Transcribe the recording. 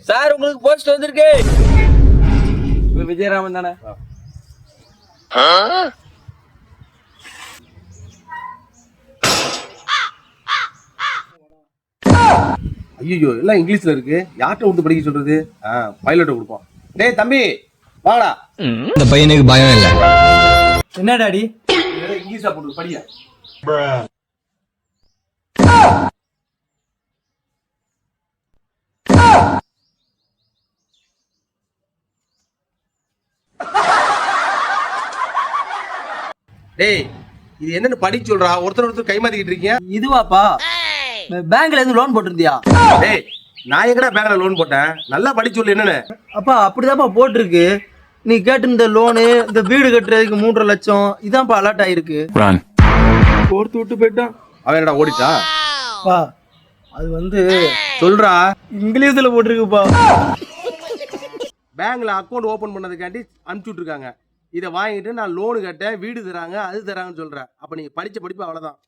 Sir உங்களுக்கு post வந்திருக்கு. விஜயராமன் தானே? ஐயோ எல்லாம் இங்கிலீஷ்ல இருக்கு. யார்கிட்ட விட்டு படிக்க சொல்றது? பைலட்ட கொடுப்போம். டேய் தம்பி வாடா. இந்த பையனுக்கு பயம் இல்ல. என்ன டாடி? இங்கிலீஷா போட்டு படியா. டேய் இது என்னன்னு படிச்சு சொல்றா. ஒருத்தர் கை மாத்திக்கிட்டு இருக்கீங்க. இதுவாப்பா பேங்க்ல இருந்து லோன் போட்டிருந்தியா? டேய் நான் எங்கடா பேங்க்ல லோன் போட்டேன்? நல்லா படிச்சு சொல்லு என்னன்னு. அப்பா அப்படிதான்ப்பா போட்டிருக்கு. நீ கேட்டிருந்த லோனு இந்த வீடு கட்டுறதுக்கு 3.5 லட்சம் இதான்ப்பா அலர்ட் ஆயிருக்கு. கோர்த்து விட்டு போயிட்டான். அவன் என்னடா ஓடிட்டா? பா அது வந்து சொல்றா. இங்கிலீஷ்ல போட்டிருக்குப்பா. பேங்க்ல அக்கௌண்ட் ஓபன் பண்ணதுக்காண்டி அனுப்பிச்சு விட்டுருக்காங்க. இதை வாங்கிட்டு நான் லோனு கட்டேன், வீடு தராங்க, அது தராங்கன்னு சொல்றேன். அப்ப நீங்க படிச்ச படிப்பு அவ்வளவுதான்.